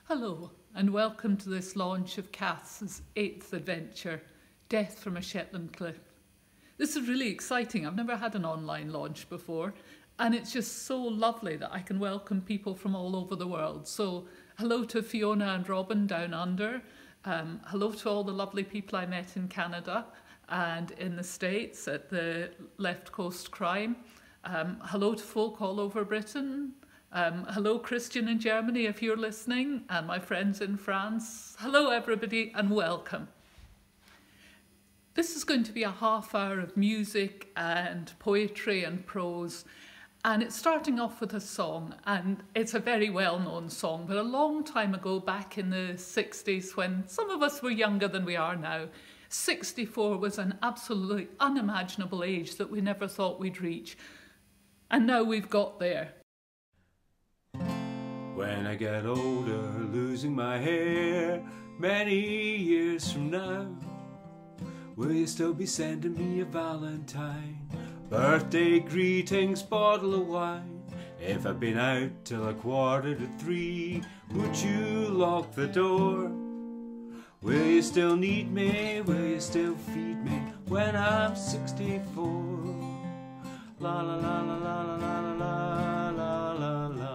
Hello, and welcome to this launch of Kath's 8th adventure, Death from a Shetland Cliff. This is really exciting. I've never had an online launch before, and it's just so lovely that I can welcome people from all over the world. So hello to Fiona and Robin down under. Hello to all the lovely people I met in Canada and in the States at the Left Coast Crime. Hello to folk all over Britain. Hello, Christian in Germany, if you're listening, and my friends in France. Hello, everybody, and welcome. This is going to be a half hour of music and poetry and prose, and it's starting off with a song, and it's a very well-known song, but a long time ago, back in the 60s, when some of us were younger than we are now, 64 was an absolutely unimaginable age that we never thought we'd reach, and now we've got there. When I get older, losing my hair, many years from now, will you still be sending me a valentine, birthday greetings, bottle of wine? If I've been out till 2:45, would you lock the door? Will you still need me, will you still feed me when I'm 64? La la la la la la la la la la la.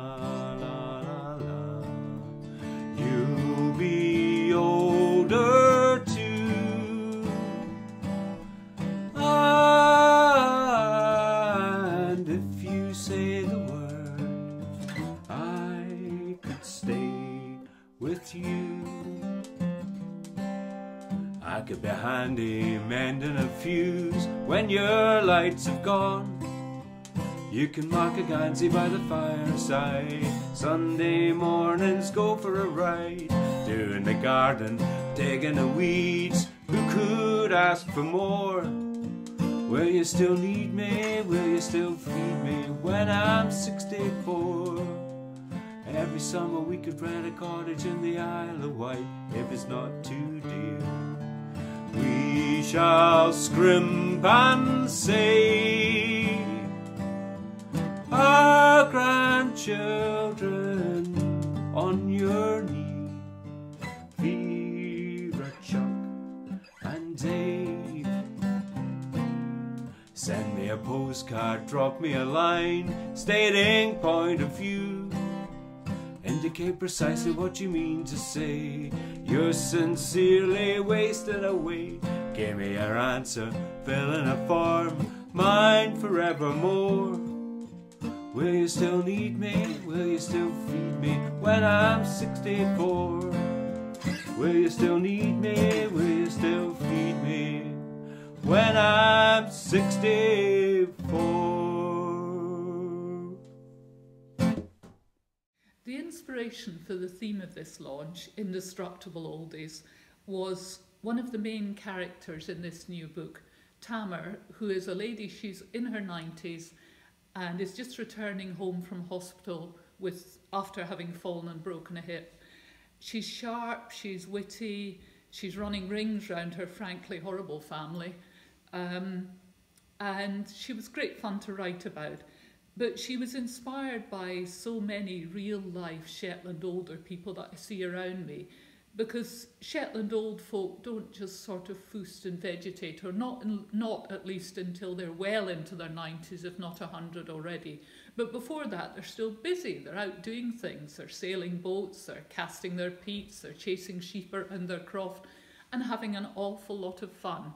You'll be older too, and if you say the word, I could stay with you. I could be handy mending a fuse when your lights have gone. You can mark a Gansey by the fireside, Sunday mornings go for a ride, doing the garden, digging the weeds, who could ask for more? Will you still need me, will you still feed me when I'm 64? Every summer we could rent a cottage in the Isle of Wight, if it's not too dear. We shall scrimp and save our grandchildren on your knee. Vera, Chuck and Dave, send me a postcard, drop me a line, stating point of view. Indicate precisely what you mean to say. You're sincerely wasted away. Give me your answer, fill in a form, mine forevermore. Will you still need me? Will you still feed me when I'm 64? Will you still need me? Will you still feed me when I'm 64? The inspiration for the theme of this launch, Indestructible Oldies, was one of the main characters in this new book, Tamer, who is a lady, she's in her 90s, and is just returning home from hospital after having fallen and broken a hip. She's sharp, she's witty, she's running rings around her frankly horrible family, and she was great fun to write about. But she was inspired by so many real-life Shetland older people that I see around me, because Shetland old folk don't just sort of feast and vegetate, or not at least until they're well into their 90s, if not 100 already. But before that, they're still busy. They're out doing things. They're sailing boats, they're casting their peats, they're chasing sheep around their croft, and having an awful lot of fun.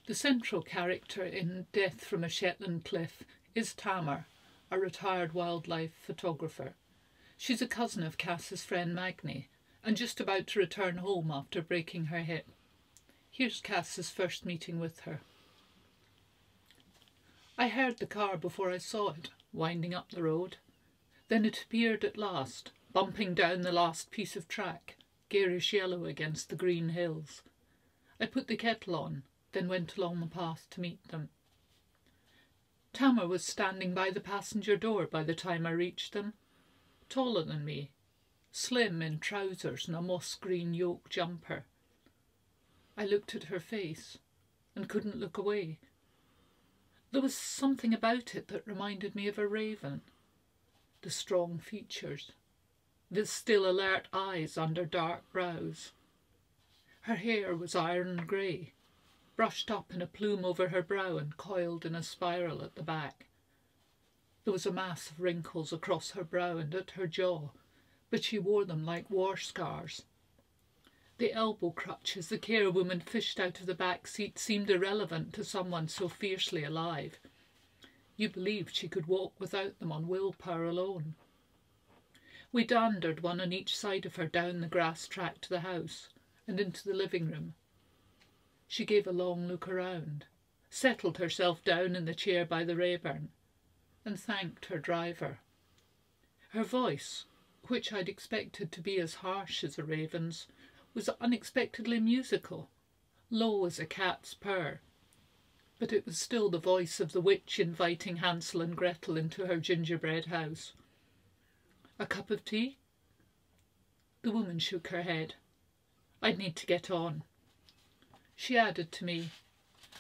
The central character in Death from a Shetland Cliff is Tamar, a retired wildlife photographer. She's a cousin of Cass's friend Magnie, and just about to return home after breaking her hip. Here's Cass's first meeting with her. I heard the car before I saw it, winding up the road. Then it appeared at last, bumping down the last piece of track, garish yellow against the green hills. I put the kettle on, then went along the path to meet them. Tamar was standing by the passenger door by the time I reached them, taller than me, slim in trousers and a moss-green yoke jumper. I looked at her face and couldn't look away. There was something about it that reminded me of a raven. The strong features, the still alert eyes under dark brows. Her hair was iron grey, brushed up in a plume over her brow and coiled in a spiral at the back. There was a mass of wrinkles across her brow and at her jaw, but she wore them like war scars. The elbow crutches the care woman fished out of the back seat seemed irrelevant to someone so fiercely alive. You believed she could walk without them on willpower alone. We dandered one on each side of her down the grass track to the house and into the living room. She gave a long look around, settled herself down in the chair by the Rayburn, and thanked her driver. Her voice, which I'd expected to be as harsh as a raven's, was unexpectedly musical, low as a cat's purr, but it was still the voice of the witch inviting Hansel and Gretel into her gingerbread house. A cup of tea? The woman shook her head. I'd need to get on. She added to me,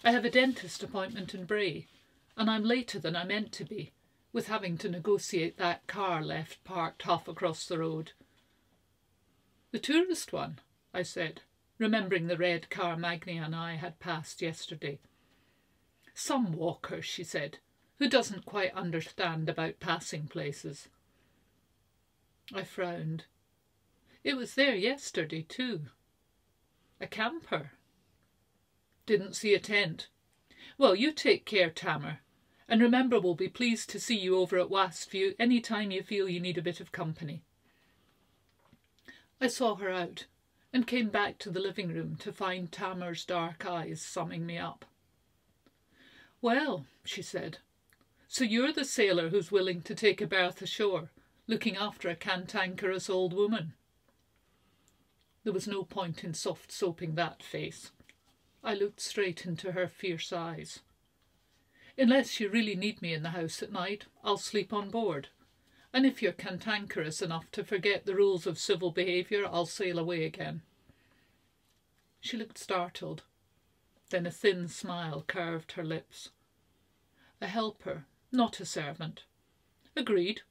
I have a dentist appointment in Bray, and I'm later than I meant to be, with having to negotiate that car left parked half across the road. The tourist one, I said, remembering the red car Magnie and I had passed yesterday. Some walker, she said, who doesn't quite understand about passing places. I frowned. It was there yesterday too. A camper. Didn't see a tent. Well, you take care, Tamar, and remember we'll be pleased to see you over at Westview any time you feel you need a bit of company. I saw her out and came back to the living room to find Tamar's dark eyes summing me up. Well, she said, so you're the sailor who's willing to take a berth ashore, looking after a cantankerous old woman. There was no point in soft soaping that face. I looked straight into her fierce eyes. Unless you really need me in the house at night, I'll sleep on board. And if you're cantankerous enough to forget the rules of civil behaviour, I'll sail away again. She looked startled. Then a thin smile curved her lips. A helper, not a servant. Agreed.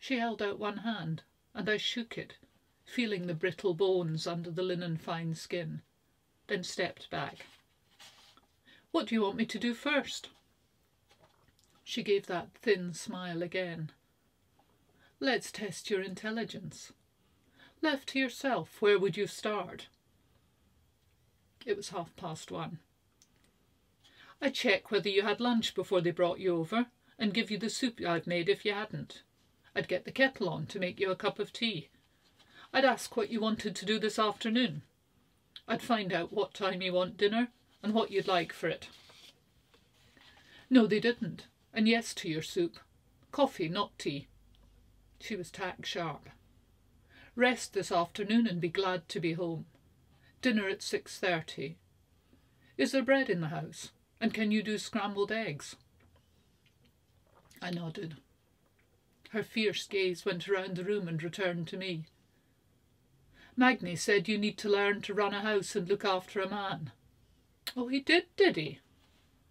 She held out one hand, and I shook it, feeling the brittle bones under the linen fine skin, then stepped back. What do you want me to do first? She gave that thin smile again. Let's test your intelligence. Left to yourself, where would you start? It was 1:30. I'd check whether you had lunch before they brought you over, and give you the soup I've made if you hadn't. I'd get the kettle on to make you a cup of tea. I'd ask what you wanted to do this afternoon. I'd find out what time you want dinner and what you'd like for it. No, they didn't, and yes to your soup. Coffee, not tea. She was tack sharp. Rest this afternoon and be glad to be home. Dinner at 6:30. Is there bread in the house? And can you do scrambled eggs? I nodded. Her fierce gaze went around the room and returned to me. Magnie said you need to learn to run a house and look after a man. Oh, he did he?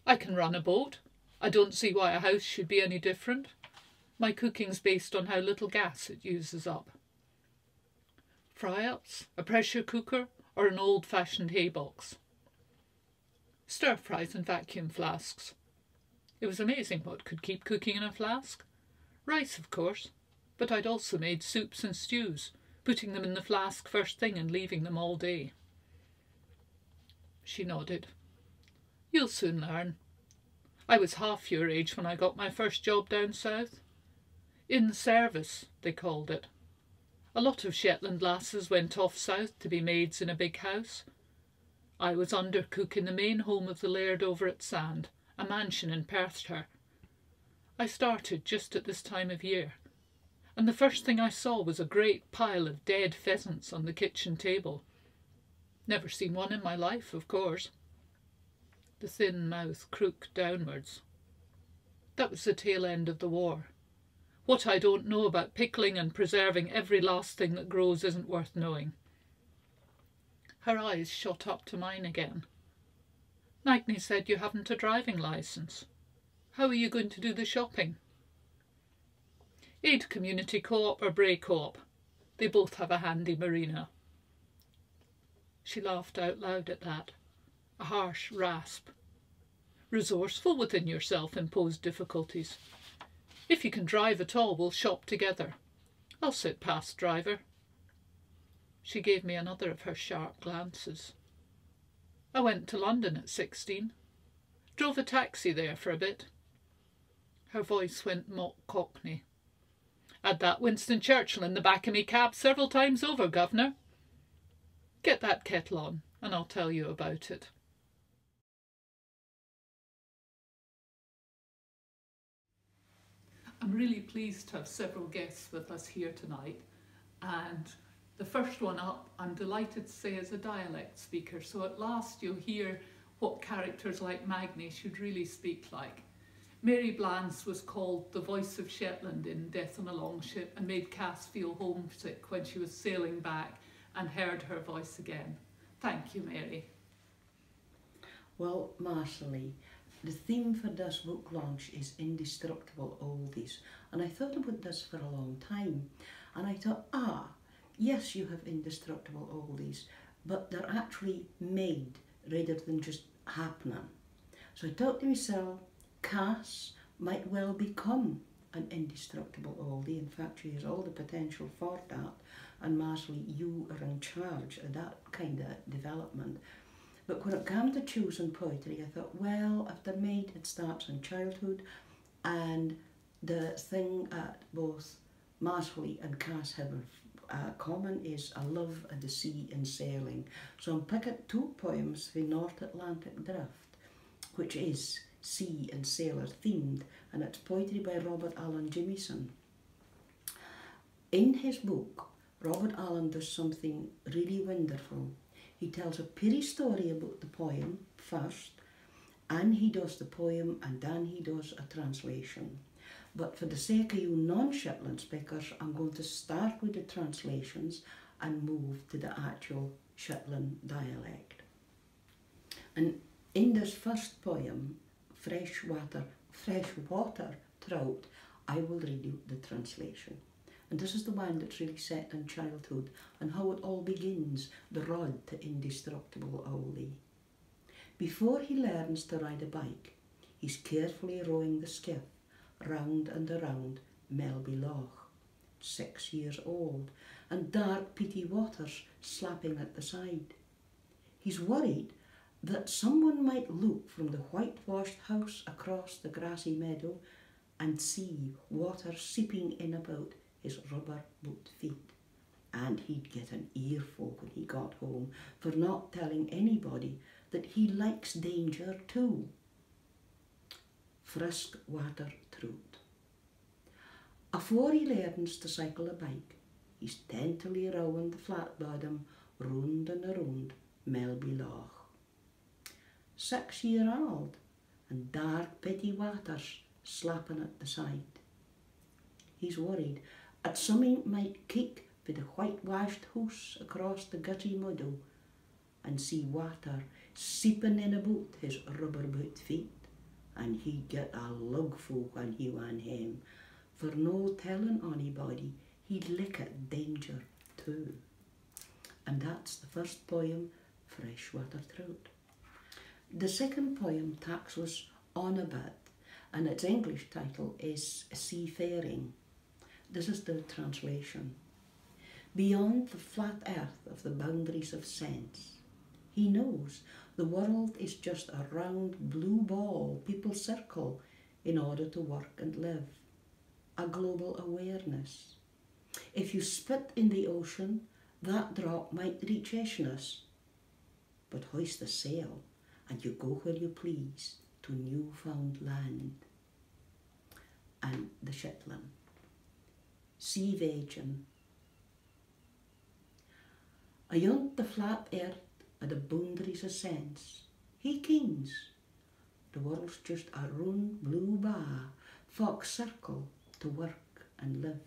I can run a boat. I don't see why a house should be any different. My cooking's based on how little gas it uses up. Fry-ups, a pressure cooker, or an old-fashioned hay box. Stir-fries and vacuum flasks. It was amazing what could keep cooking in a flask. Rice, of course, but I'd also made soups and stews, putting them in the flask first thing and leaving them all day. She nodded. You'll soon learn. I was half your age when I got my first job down south. In service, they called it. A lot of Shetland lasses went off south to be maids in a big house. I was under cook in the main home of the laird over at Sand, a mansion in Perthshire. I started just at this time of year, and the first thing I saw was a great pile of dead pheasants on the kitchen table. Never seen one in my life, of course. The thin mouth crooked downwards. That was the tail end of the war. What I don't know about pickling and preserving every last thing that grows isn't worth knowing. Her eyes shot up to mine again. Magni said you haven't a driving licence. How are you going to do the shopping? Aid Community Co-op or Bray Co-op. They both have a handy marina. She laughed out loud at that, a harsh rasp. Resourceful within your self-imposed difficulties. If you can drive at all, we'll shop together. I'll sit past driver. She gave me another of her sharp glances. I went to London at 16. Drove a taxi there for a bit. Her voice went mock cockney. Had that Winston Churchill in the back of me cab several times over, governor. Get that kettle on, and I'll tell you about it. I'm really pleased to have several guests with us here tonight, and the first one up, I'm delighted to say, is a dialect speaker, so at last you'll hear what characters like Magni should really speak like. Mary Blance was called the voice of Shetland in Death on a Longship and made Cass feel homesick when she was sailing back and heard her voice again. Thank you, Mary. Well, Marsali, the theme for this book launch is Indestructible Oldies, and I thought about this for a long time, and I thought, yes, you have indestructible oldies, but they're actually made rather than just happening. So I thought to myself, Cass might well become an indestructible oldie. In fact, she has all the potential for that, and Marsali, you are in charge of that kind of development. But when it came to choosing poetry, I thought, well, if they're made, it starts in childhood, and the thing that both Marsali and Cass have in common is a love of the sea and sailing. So I'm picking two poems for North Atlantic Drift, which is sea and sailor themed, and it's poetry by Robert Allen Jamieson. In his book, Robert Allen does something really wonderful. He tells a pretty story about the poem first, and he does the poem, and then he does a translation. But for the sake of you non-Shetland speakers, I'm going to start with the translations and move to the actual Shetland dialect. And in this first poem, Freshwater Trout, I will read you the translation. And this is the one that's really set in childhood and how it all begins, the road to indestructible oldie. Before he learns to ride a bike, he's carefully rowing the skiff round and around Melby Loch, 6 years old, and dark peaty waters slapping at the side. He's worried that someone might look from the whitewashed house across the grassy meadow and see water seeping in about his rubber boot feet. And he'd get an earful when he got home for not telling anybody that he likes danger too. Friskwater Trout. Afore he learns to cycle a bike, he's tenderly rowing the flat bottom round and around Melby Loch. 6 year old, and dark petty waters slapping at the side. He's worried that something might kick for the whitewashed house across the gutty meadow and see water seeping in about his rubber boot feet, and he'd get a lugful when he went home, for no telling anybody he'd lick at danger too. And that's the first poem, Freshwater Trout. The second poem taxes on a bit, and its English title is Seafaring. This is the translation. Beyond the flat earth of the boundaries of sense, he knows The world is just a round blue ball people circle in order to work and live. A global awareness. If you spit in the ocean, that drop might reach Eshness. But hoist the sail and you go where you please to newfound land. And the Shetland. Sea Vagin. Ayont the flat earth at the boundaries of sense, he kens. The world's just a round blue bar, folk circle to work and live.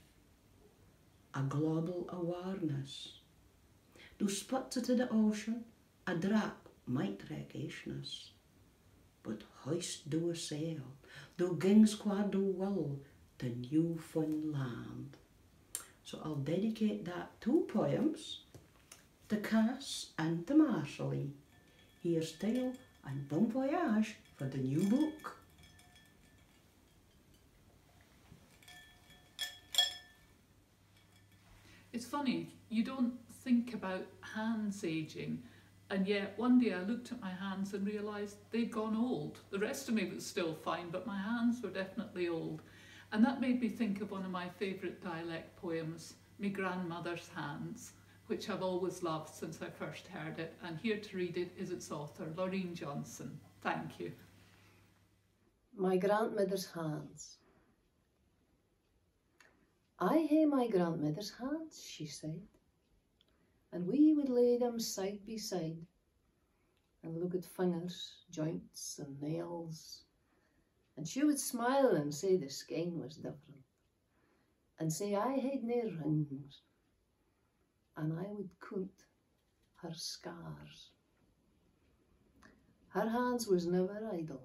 A global awareness. Do spots it to the ocean, a drop might wreck Eshness. But hoist do a sail, do gings qua do will to Newfoundland. So I'll dedicate that 2 poems to Cass and to Marsali. Here's Tale and bon voyage for the new book. It's funny, you don't think about hands aging, and yet one day I looked at my hands and realised they'd gone old. The rest of me was still fine, but my hands were definitely old. And that made me think of one of my favourite dialect poems, My Grandmother's Hands, which I've always loved since I first heard it, and here to read it is its author, Laureen Johnson. Thank you. My grandmother's hands. I hae my grandmother's hands, she said, and we would lay them side by side and look at fingers, joints and nails, and she would smile and say the skein was different, and say I had nae rings, and I would count her scars. Her hands was never idle,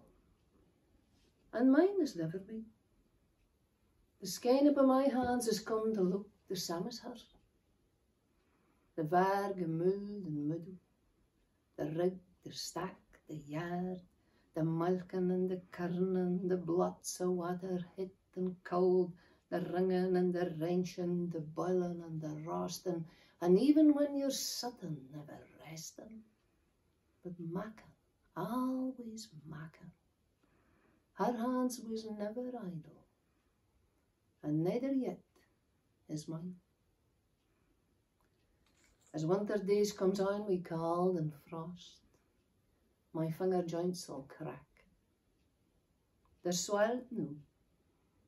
and mine has never been. The skein up of my hands has come to look the same as her. The varg and mould and muddle, the rig, the stack, the yard, the milking and the kerning, the blots of water hit and cold, the ringing and the wrenching, the boiling and the roasting, and even when you're sitting, never resting, but macking, always macking. Her hands was never idle, and neither yet is mine. As winter days comes on wi' cold and frost, my finger joints'll crack. They're swelled now,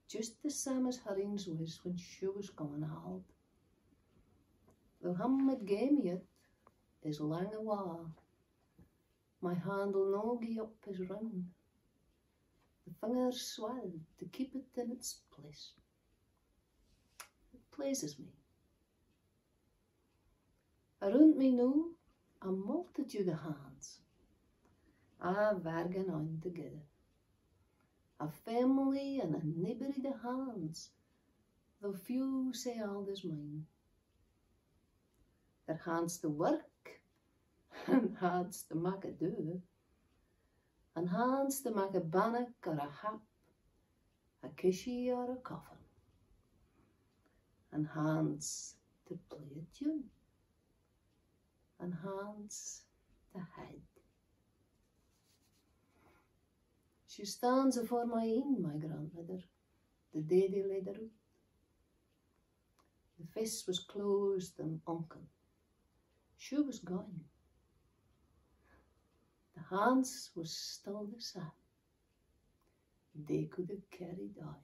just the same as herrings was when she was going old. Though him that gave me it is lang awa, my hand'll no gie up his ring. The finger's swelled to keep it in its place. It pleases me. Around me now, a multitude of hands, a werken on together. A family and a neighbourhood of hands, though few say all is mine. Their hands to work, and hands to make a do, and hands to make a bannock or a hap, a kishie or a coffin, and hands to play a tune, and hands to hide. She stands afore my een, my grandmother, the day they laid her out. The face was closed and unken. She was gone. The hands was still the same. They could have carried on.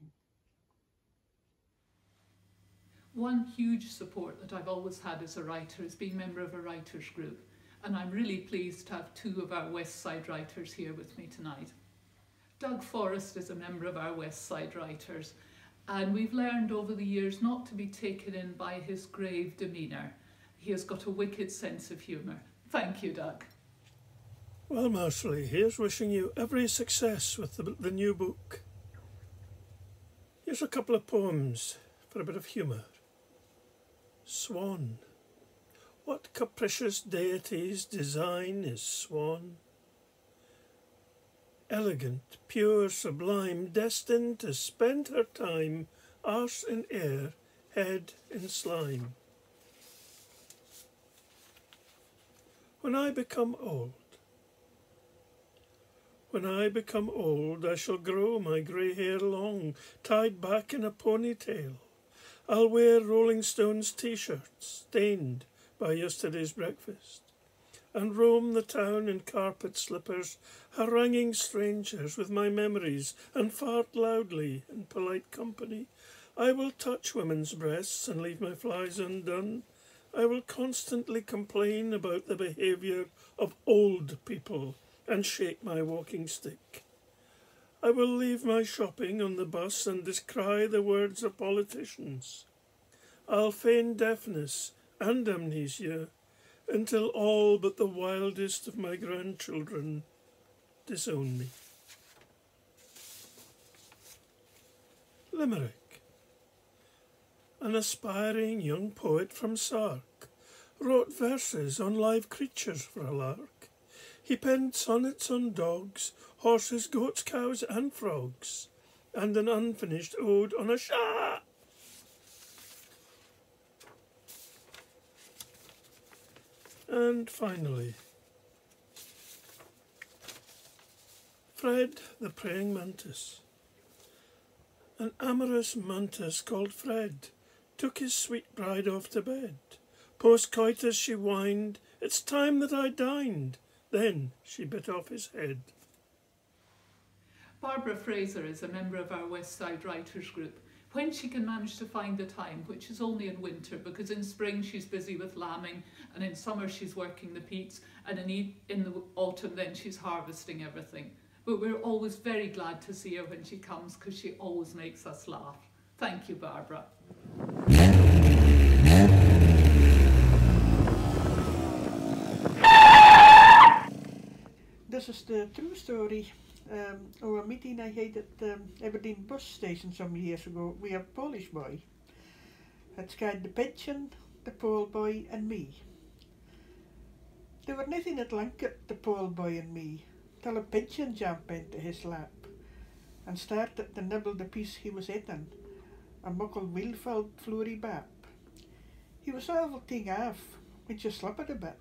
One huge support that I've always had as a writer is being a member of a writers group, and I'm really pleased to have 2 of our West Side writers here with me tonight. Doug Forrest is a member of our West Side writers, and we've learned over the years not to be taken in by his grave demeanour. He has got a wicked sense of humour. Thank you, Doug. Well, Marsali, here's wishing you every success with the new book. Here's a couple of poems for a bit of humour. Swan. What capricious deity's design is swan? Elegant, pure, sublime, destined to spend her time, arse in air, head in slime. When I become old, When I become old, I shall grow my grey hair long, tied back in a ponytail. I'll wear Rolling Stones t-shirts, stained by yesterday's breakfast, and roam the town in carpet slippers, haranguing strangers with my memories, and fart loudly in polite company. I will touch women's breasts and leave my flies undone. I will constantly complain about the behaviour of old people and shake my walking stick. I will leave my shopping on the bus and descry the words of politicians. I'll feign deafness and amnesia until all but the wildest of my grandchildren disown me. Limerick. An aspiring young poet from Sark wrote verses on live creatures for a lark. He penned sonnets on dogs, horses, goats, cows and frogs, and an unfinished ode on a shark. And finally, Fred the praying mantis. An amorous mantis called Fred took his sweet bride off to bed. Post-coitus she whined, "It's time that I dined." Then she bit off his head. Barbara Fraser is a member of our West Side Writers Group. When she can manage to find the time, which is only in winter, because in spring she's busy with lambing, and in summer she's working the peats, and in the autumn then she's harvesting everything. But we're always very glad to see her when she comes, because she always makes us laugh. Thank you, Barbara. This is the true story of a meeting I had at Aberdeen bus station some years ago with a Polish boy. It's called the Pigeon, the Pole boy and me. They were nothing at Lanket, the Pole boy and me, till a pigeon jumped into his lap and started to nibble the piece he was eating, a muckle wheel-filled flurry bap. He was awful thing off, when you slip it a bit,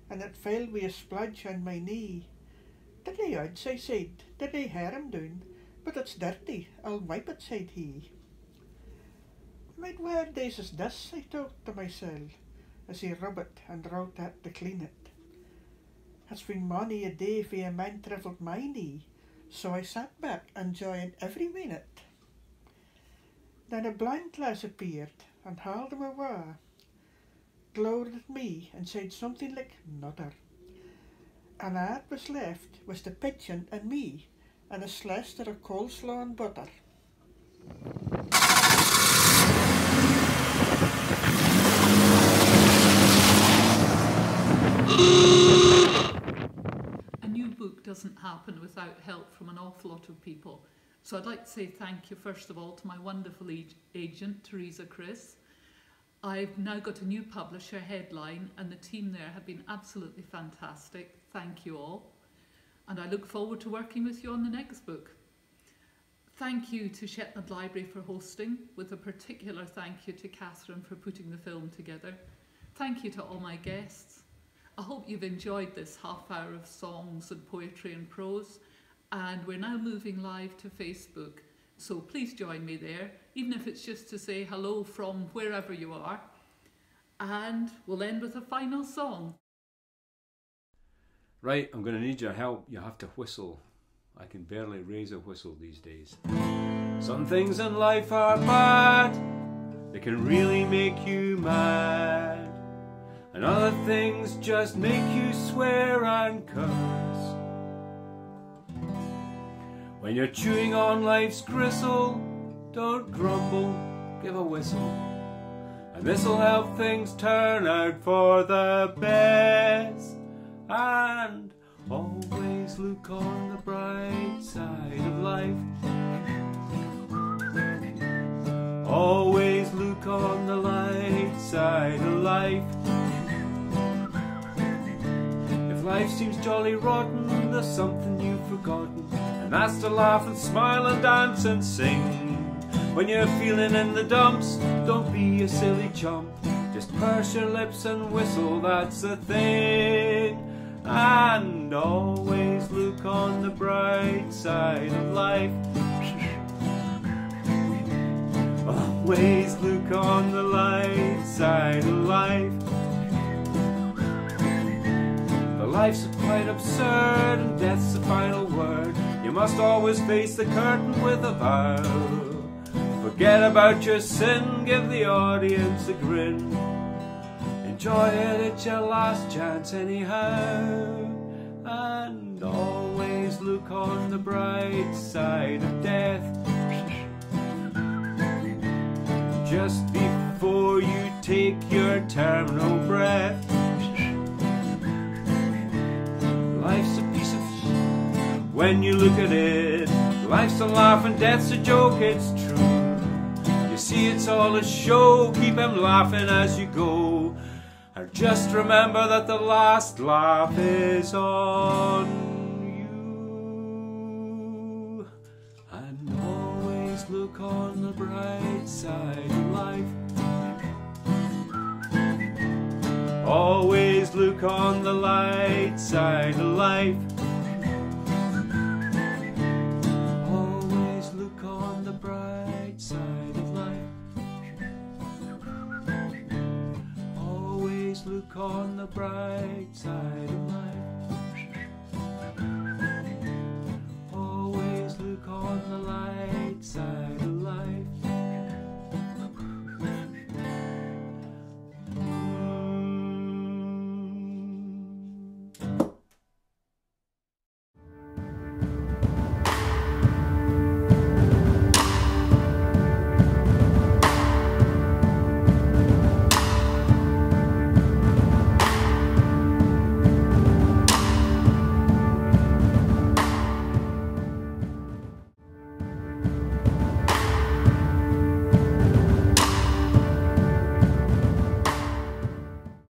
and it fell with a splodge on my knee. "Dirty odds," I said, "did I hear him down? But it's dirty, I'll wipe it," said he. "What weird days is this?" I thought to myself, as he rubbed it and wrote at to clean it. It's been many a day for a man travelled my knee, so I sat back enjoying every minute. Then a blind lass appeared and hauled him away, glowered at me and said something like "nodder." And all that was left was the pigeon and me, and a slaster of coleslaw and butter. A new book doesn't happen without help from an awful lot of people. So I'd like to say thank you first of all to my wonderful agent, Teresa Chris. I've now got a new publisher, Headline, and the team there have been absolutely fantastic. Thank you all. And I look forward to working with you on the next book. Thank you to Shetland Library for hosting, with a particular thank you to Catherine for putting the film together. Thank you to all my guests. I hope you've enjoyed this half hour of songs and poetry and prose. And we're now moving live to Facebook. So please join me there, even if it's just to say hello from wherever you are. And we'll end with a final song. Right, I'm going to need your help. You have to whistle. I can barely raise a whistle these days. Some things in life are bad. They can really make you mad. And other things just make you swear and curse. When you're chewing on life's gristle, don't grumble, give a whistle. And this'll help things turn out for the best. And always look on the bright side of life. Always look on the light side of life. If life seems jolly rotten, there's something you've forgotten, and that's to laugh and smile and dance and sing. When you're feeling in the dumps, don't be a silly chump. Just purse your lips and whistle, that's the thing. and always look on the bright side of life. Always look on the light side of life. The life's quite absurd and death's the final word. You must always face the curtain with a bow. Forget about your sin, give the audience a grin. Enjoy it, it's your last chance anyhow. And always look on the bright side of death. Just before you take your terminal breath. Life's a piece of shit when you look at it. Life's a laugh and death's a joke, it's true. You see it's all a show, keep 'em laughing as you go. Or just remember that the last laugh is on you. And always look on the bright side of life. Always look on the light side of life. Always look on the bright side of life. Always look on the bright side of life.